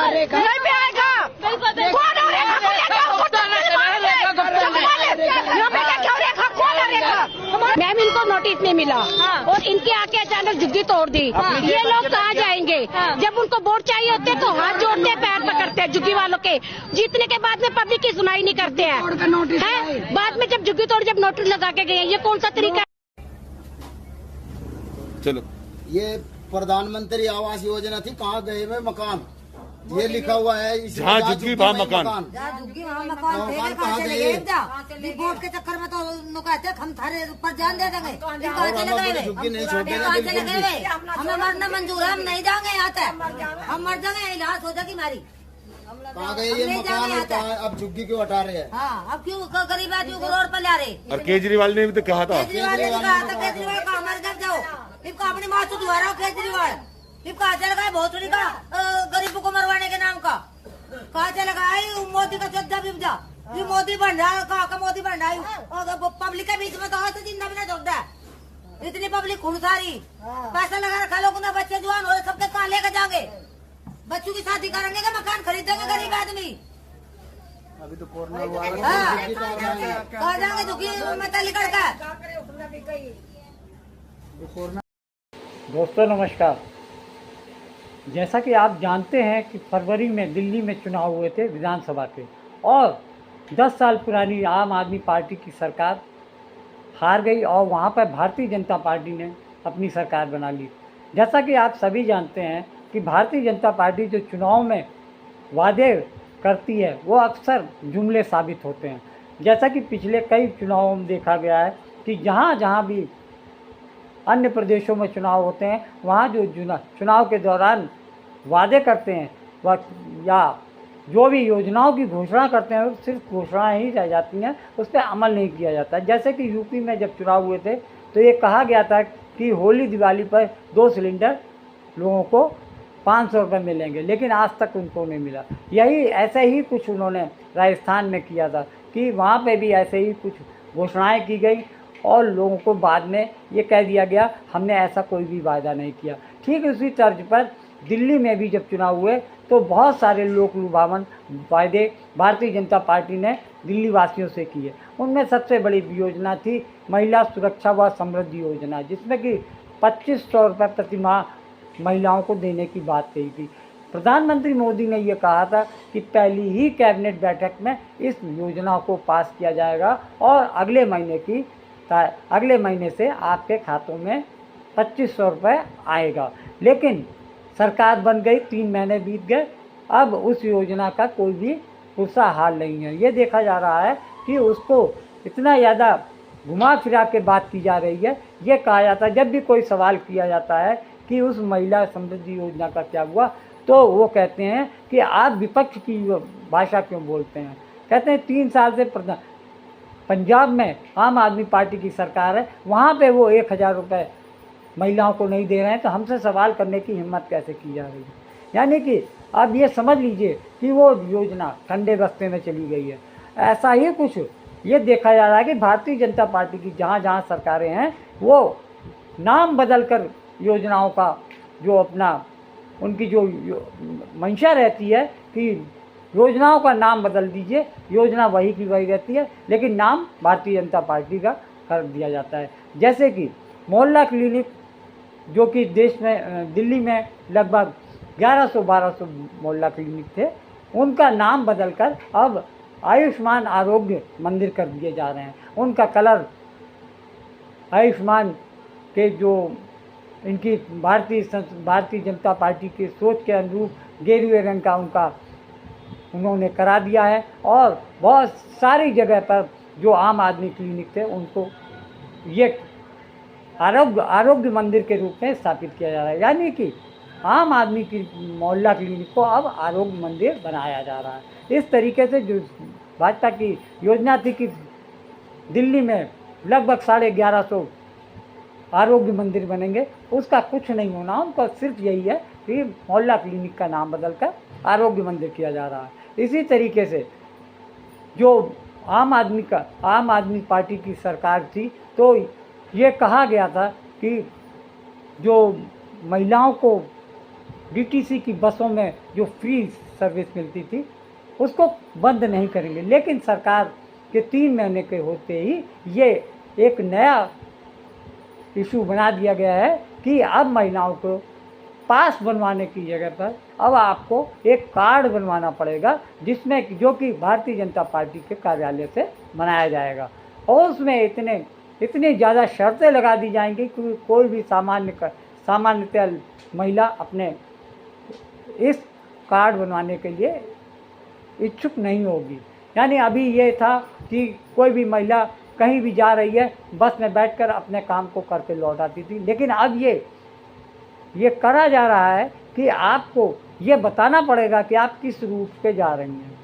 नहीं भी आएगा। कौन और रेखा को लेकर मैम इनको नोटिस नहीं मिला और इनके आके अचानक झुग्गी तोड़ दी। ये लोग कहाँ जाएंगे? जब उनको वोट चाहिए होते तो हाथ जोड़ते हैं, पैर पकड़ते हैं झुग्गी वालों के। जीतने के बाद में पब्लिक की सुनाई नहीं करते हैं। बाद में जब झुग्गी तोड़ जब नोटिस लगा के गए, ये कौन सा तरीका? चलो, ये प्रधानमंत्री आवास योजना थी, कहाँ गए हुए मकान? ये लिखा हुआ है जहाँ झुग्गी वहाँ मकान। मकान कहाँ गए? वोट के चक्कर में तो उनको कहते हम थारे ऊपर जान दे देंगे। झुग्गी नहीं छोड़ेगा बिल्कुल भी। हमें मरना मंजूर है, हम नहीं जाएंगे यहाँ तक। हम मर जाएंगे, इलाज हो जाएगी हमारी। कहाँ गए ये मकान? अब झुग्गी क्यों हटा रहे हैं? हाँ, अब क्यों गरीब आदमियों को रोड पर ला रहे? और केजरीवाल ने भी तो कहा था। केजरीवाल का हमारे घर जाओ, इनका अपनी माँ से दुआ रहा केजरीवाल। कहा चल गए भोसड़ी का गरीबों को मरवाने के नाम का। कहा चल गए मोदी का चद्दा बिबदा। ये मोदी बन रहा है, कहा का मोदी बन रहा है। पब्लिक के बीच में तो तो जिंदा भी ना चौकता। इतनी पब्लिक खून सारी पैसा लगा रखा लोगों ने। बच्चे जवान हो सबके कहाँ लेकर जाएंगे? बच्चों की शादी करेंगे क्या? मकान खरीदेंगे गरीब आदमी? अभी तो कोरोना हुआ है। कहा जाएंगे दुखी में लिखड़ का। दोस्तों नमस्कार। जैसा कि आप जानते हैं कि फरवरी में दिल्ली में चुनाव हुए थे विधानसभा के, और 10 साल पुरानी आम आदमी पार्टी की सरकार हार गई और वहाँ पर भारतीय जनता पार्टी ने अपनी सरकार बना ली। जैसा कि आप सभी जानते हैं कि भारतीय जनता पार्टी जो चुनाव में वादे करती है वो अक्सर जुमले साबित होते हैं। जैसा कि पिछले कई चुनावों में देखा गया है कि जहाँ जहाँ भी अन्य प्रदेशों में चुनाव होते हैं वहाँ जो चुनाव के दौरान वादे करते हैं वह या जो भी योजनाओं की घोषणा करते हैं सिर्फ घोषणाएं ही रह जाती हैं, उस पर अमल नहीं किया जाता। जैसे कि यूपी में जब चुनाव हुए थे तो ये कहा गया था कि होली दिवाली पर 2 सिलेंडर लोगों को 500 रुपये मिलेंगे, लेकिन आज तक उनको नहीं मिला। यही ऐसे ही कुछ उन्होंने राजस्थान में किया था कि वहाँ पे भी ऐसे ही कुछ घोषणाएं की गई और लोगों को बाद में ये कह दिया गया हमने ऐसा कोई भी वायदा नहीं किया। ठीक उसी तर्ज पर दिल्ली में भी जब चुनाव हुए तो बहुत सारे लोक लुभावन वायदे भारतीय जनता पार्टी ने दिल्ली वासियों से किए। उनमें सबसे बड़ी योजना थी महिला सुरक्षा व समृद्धि योजना, जिसमें कि 2500 रुपये प्रति माह महिलाओं को देने की बात कही थी। प्रधानमंत्री मोदी ने ये कहा था कि पहली ही कैबिनेट बैठक में इस योजना को पास किया जाएगा और अगले महीने से आपके खातों में 2500 रुपये आएगा। लेकिन सरकार बन गई, 3 महीने बीत गए, अब उस योजना का कोई भी पुरसा हाल नहीं है। ये देखा जा रहा है कि उसको इतना ज़्यादा घुमा फिरा के बात की जा रही है। ये कहा जाता है, जब भी कोई सवाल किया जाता है कि उस महिला समृद्धि योजना का क्या हुआ, तो वो कहते हैं कि आप विपक्ष की भाषा क्यों बोलते हैं। कहते हैं 3 साल से पंजाब में आम आदमी पार्टी की सरकार है, वहाँ पे वो 1000 रुपये महिलाओं को नहीं दे रहे हैं, तो हमसे सवाल करने की हिम्मत कैसे की जा रही है। यानी कि अब ये समझ लीजिए कि वो योजना ठंडे बस्ते में चली गई है। ऐसा ही कुछ ये देखा जा रहा है कि भारतीय जनता पार्टी की जहाँ जहाँ सरकारें हैं वो नाम बदल कर योजनाओं का जो अपना उनकी जो मंशा रहती है कि योजनाओं का नाम बदल दीजिए, योजना वही की वही रहती है, लेकिन नाम भारतीय जनता पार्टी का कर दिया जाता है। जैसे कि मोहल्ला क्लिनिक, जो कि देश में दिल्ली में लगभग 1100-1200 मोहल्ला क्लिनिक थे, उनका नाम बदलकर अब आयुष्मान आरोग्य मंदिर कर दिए जा रहे हैं। उनका कलर आयुष्मान के जो इनकी भारतीय जनता पार्टी की सोच के अनुरूप गेरुए रंग का उन्होंने करा दिया है और बहुत सारी जगह पर जो आम आदमी क्लिनिक थे उनको ये आरोग्य मंदिर के रूप में स्थापित किया जा रहा है। यानी कि आम आदमी की मोहल्ला क्लिनिक को अब आरोग्य मंदिर बनाया जा रहा है। इस तरीके से जो भाजपा की योजना थी कि दिल्ली में लगभग 1150 आरोग्य मंदिर बनेंगे, उसका कुछ नहीं होना। उनका सिर्फ यही है कि मोहल्ला क्लिनिक का नाम बदलकर आरोग्य मंदिर किया जा रहा है। इसी तरीके से जो आम आदमी पार्टी की सरकार थी तो ये कहा गया था कि जो महिलाओं को डीटीसी की बसों में जो फ्री सर्विस मिलती थी उसको बंद नहीं करेंगे। लेकिन सरकार के 3 महीने के होते ही ये एक नया इशू बना दिया गया है कि अब महिलाओं को पास बनवाने की जगह पर अब आपको एक कार्ड बनवाना पड़ेगा, जिसमें जो कि भारतीय जनता पार्टी के कार्यालय से बनाया जाएगा, और उसमें इतनी ज़्यादा शर्तें लगा दी जाएंगी कि कोई भी सामान्यतः महिला अपने इस कार्ड बनवाने के लिए इच्छुक नहीं होगी। यानी अभी ये था कि कोई भी महिला कहीं भी जा रही है बस में बैठकर अपने काम को करके लौट आती थी, लेकिन अब ये करा जा रहा है कि आपको ये बताना पड़ेगा कि आप किस रूट पे जा रही हैं,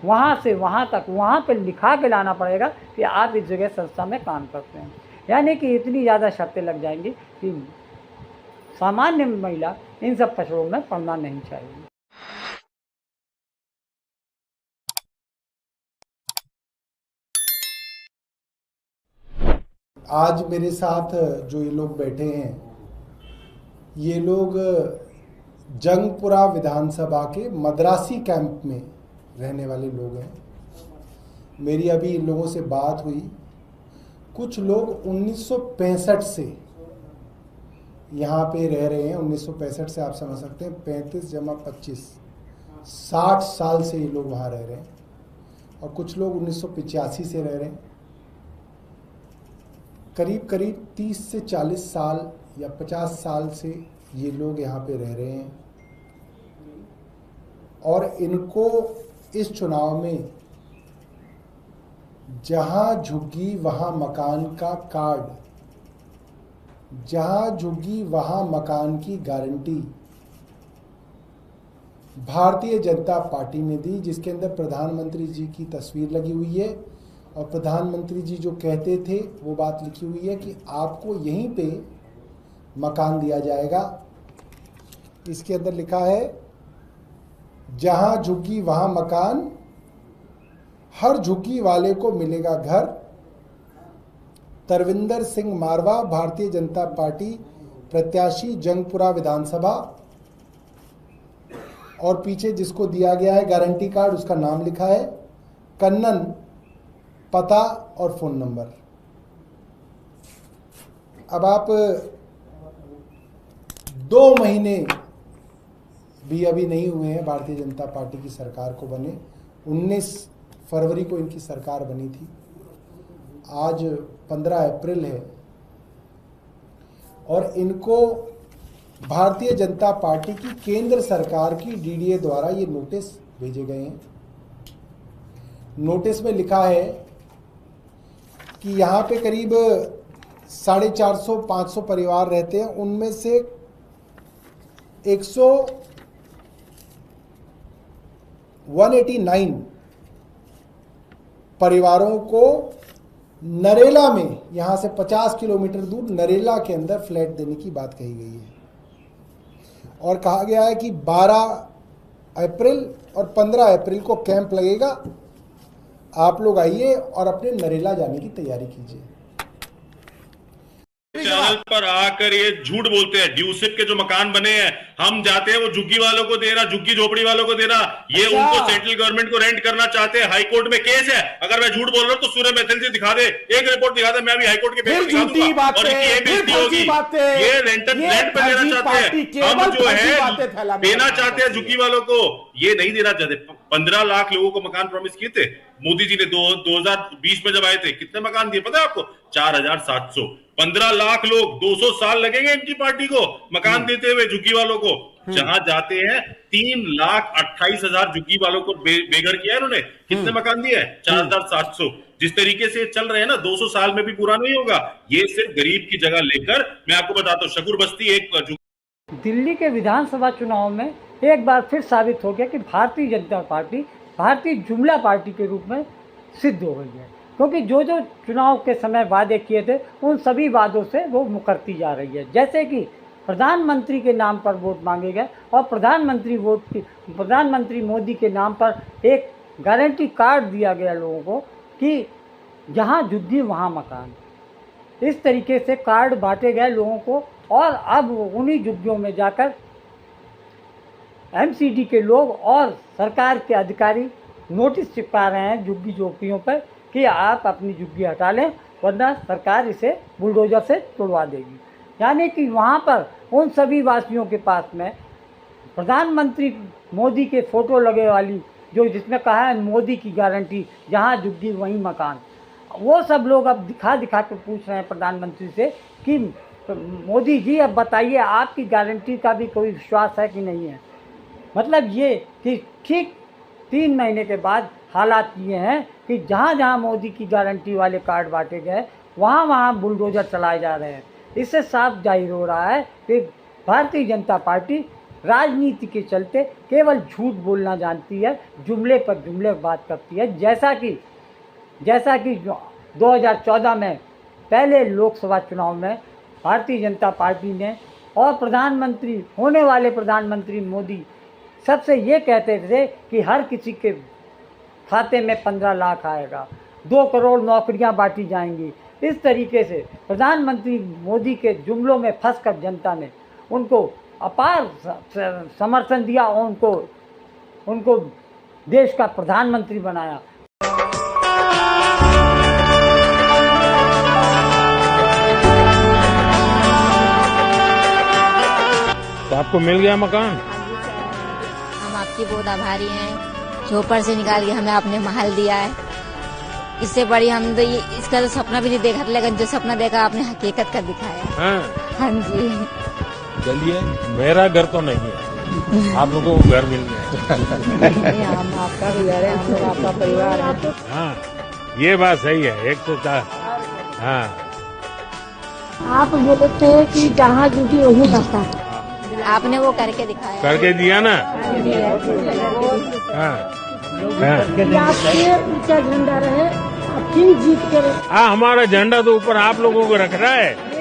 वहाँ से वहाँ तक वहाँ पे लिखा के लाना पड़ेगा कि आप इस जगह संस्था में काम करते हैं। यानी कि इतनी ज़्यादा शर्तें लग जाएंगी कि सामान्य महिला इन सब पचड़ों में पड़ना नहीं चाहिए। आज मेरे साथ जो ये लोग बैठे हैं, ये लोग जंगपुरा विधानसभा के मद्रासी कैंप में रहने वाले लोग हैं। मेरी अभी इन लोगों से बात हुई। कुछ लोग 1965 से यहाँ पे रह रहे हैं। 1965 से आप समझ सकते हैं 35 जमा 25 60 साल से ये लोग वहाँ रह रहे हैं, और कुछ लोग 1985 से रह रहे हैं। करीब करीब 30 से 40 साल या 50 साल से ये लोग यहाँ पे रह रहे हैं, और इनको इस चुनाव में जहाँ झुग्गी वहाँ मकान का कार्ड, जहाँ झुग्गी वहाँ मकान की गारंटी भारतीय जनता पार्टी ने दी, जिसके अंदर प्रधानमंत्री जी की तस्वीर लगी हुई है, और प्रधानमंत्री जी जो कहते थे वो बात लिखी हुई है कि आपको यहीं पे मकान दिया जाएगा। इसके अंदर लिखा है, जहां झुग्गी वहां मकान, हर झुग्गी वाले को मिलेगा घर। तरविंदर सिंह मारवा, भारतीय जनता पार्टी प्रत्याशी, जंगपुरा विधानसभा। और पीछे जिसको दिया गया है गारंटी कार्ड, उसका नाम लिखा है कन्नन, पता और फोन नंबर। अब आप 2 महीने भी अभी नहीं हुए हैं भारतीय जनता पार्टी की सरकार को बने। 19 फरवरी को इनकी सरकार बनी थी, आज 15 अप्रैल है, और इनको भारतीय जनता पार्टी की केंद्र सरकार की डीडीए द्वारा ये नोटिस भेजे गए हैं। नोटिस में लिखा है कि यहाँ पे करीब 450-500 परिवार रहते हैं, उनमें से 189 परिवारों को नरेला में, यहाँ से 50 किलोमीटर दूर नरेला के अंदर फ्लैट देने की बात कही गई है, और कहा गया है कि 12 अप्रैल और 15 अप्रैल को कैंप लगेगा। आप लोग आइए और अपने नरेला जाने की तैयारी कीजिए। चैनल पर आकर ये झूठ बोलते हैं। ड्यूसिप के जो मकान बने हैं, हम जाते हैं वो झुग्गी वालों को देना, झुग्गी झोपड़ी वालों को देना, ये उनको सेंट्रल गवर्नमेंट को रेंट करना चाहते हैं। हाई कोर्ट में केस है। अगर मैं झूठ बोल रहा हूं तो सूर्य मैथिल जी दिखा दे, एक रिपोर्ट दिखा दे, मैं भी हाई कोर्ट के पेपर दिखा दूंगा, और ये बेइज्जती होगी। ये रेंट पे देना चाहते हैं, हम जो है देना चाहते हैं झुग्गी वालों को, ये नहीं देना चाहते। 15 लाख लोगों को मकान प्रॉमिस किए थे मोदी जी ने 2020 में जब आए थे। कितने मकान दिए पता है आपको? 4700। 15 लाख लोग, 200 साल लगेंगे इनकी पार्टी को मकान देते हुए झुग्गी वालों को। जहां जाते हैं 3,28,000 झुग्गी वालों को बेघर किया है इन्होंने। कितने मकान दिए हैं? 4700। जिस तरीके से चल रहे हैं ना, 200 साल में भी पूरा नहीं होगा। ये सिर्फ गरीब की जगह लेकर, मैं आपको बताता हूँ, शकूर बस्ती एक दिल्ली के विधानसभा चुनाव में एक बार फिर साबित हो गया कि भारतीय जनता पार्टी भारतीय जुमला पार्टी के रूप में सिद्ध हो गई है, क्योंकि जो जो चुनाव के समय वादे किए थे उन सभी वादों से वो मुकरती जा रही है। जैसे कि प्रधानमंत्री के नाम पर वोट मांगे गए, और प्रधानमंत्री मोदी के नाम पर एक गारंटी कार्ड दिया गया लोगों को कि जहाँ झुग्गी वहाँ मकान। इस तरीके से कार्ड बांटे गए लोगों को, और अब उन्हीं झुग्गियों में जाकर एमसीडी के लोग और सरकार के अधिकारी नोटिस चिपका रहे हैं झुग्गी झोपड़ियों पर कि आप अपनी झुग्गी हटा लें, वरना सरकार इसे बुलडोजर से तोड़वा देगी। यानी कि वहाँ पर उन सभी वासियों के पास में प्रधानमंत्री मोदी के फ़ोटो लगे वाली, जो जिसमें कहा है मोदी की गारंटी, जहाँ झुग्गी वहीं मकान, वो सब लोग अब दिखा के पूछ रहे हैं प्रधानमंत्री से कि मोदी जी अब बताइए आपकी गारंटी का भी कोई विश्वास है कि नहीं है। मतलब ये कि ठीक 3 महीने के बाद हालात ये हैं कि जहाँ जहाँ मोदी की गारंटी वाले कार्ड बांटे गए वहाँ वहाँ बुलडोजर चलाए जा रहे हैं। इससे साफ जाहिर हो रहा है कि भारतीय जनता पार्टी राजनीति के चलते केवल झूठ बोलना जानती है, जुमले पर जुमले बात करती है। जैसा कि 2014 में पहले लोकसभा चुनाव में भारतीय जनता पार्टी ने और प्रधानमंत्री होने वाले प्रधानमंत्री मोदी सबसे ये कहते थे कि हर किसी के खाते में 15 लाख आएगा, 2 करोड़ नौकरियां बांटी जाएंगी। इस तरीके से प्रधानमंत्री मोदी के जुमलों में फंसकर जनता ने उनको अपार समर्थन दिया और उनको देश का प्रधानमंत्री बनाया। तो आपको मिल गया मकान? हम आपकी बहुत आभारी हैं, झोपड़ से निकाल के हमें आपने महल दिया है। इससे बड़ी हम तो इसका तो सपना भी नहीं देखा था, लेकिन जो सपना देखा आपने हकीकत कर दिखाया। हाँ जी। चलिए, मेरा घर तो नहीं है, आप लोगों को घर मिल गया। हम आपका भी घर है, हम लोग आपका परिवार है। हाँ, ये बात सही है। एक तो हाँ, आप बोले थे कि जहाँ झुग्गी वहीं बसता, आपने वो करके दिखाया, करके दिया ना। हाँ, आपके ऊंचा झंडा रहे, आप फिर जीत के रहे। हाँ, हमारा झंडा तो ऊपर आप लोगों को रख रहा है।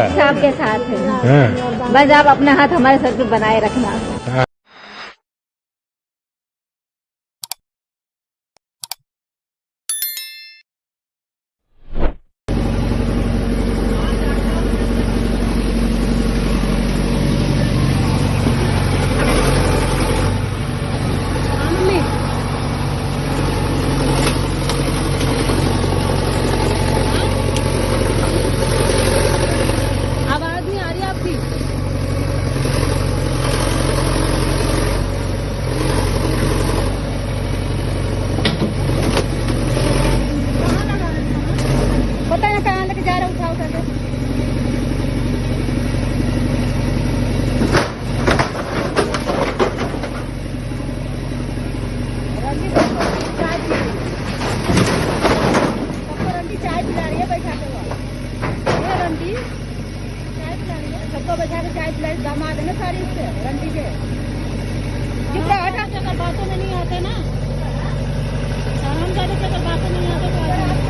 सबके साथ है, बस आप अपना हाथ हमारे सर पे बनाए रखना। सबको बैठा के चाय पिलाई, दामाद है ना सारी इससे रंडी के जितना हटा बातों में नहीं आते ना, हम ज्यादा बातों में नहीं आते।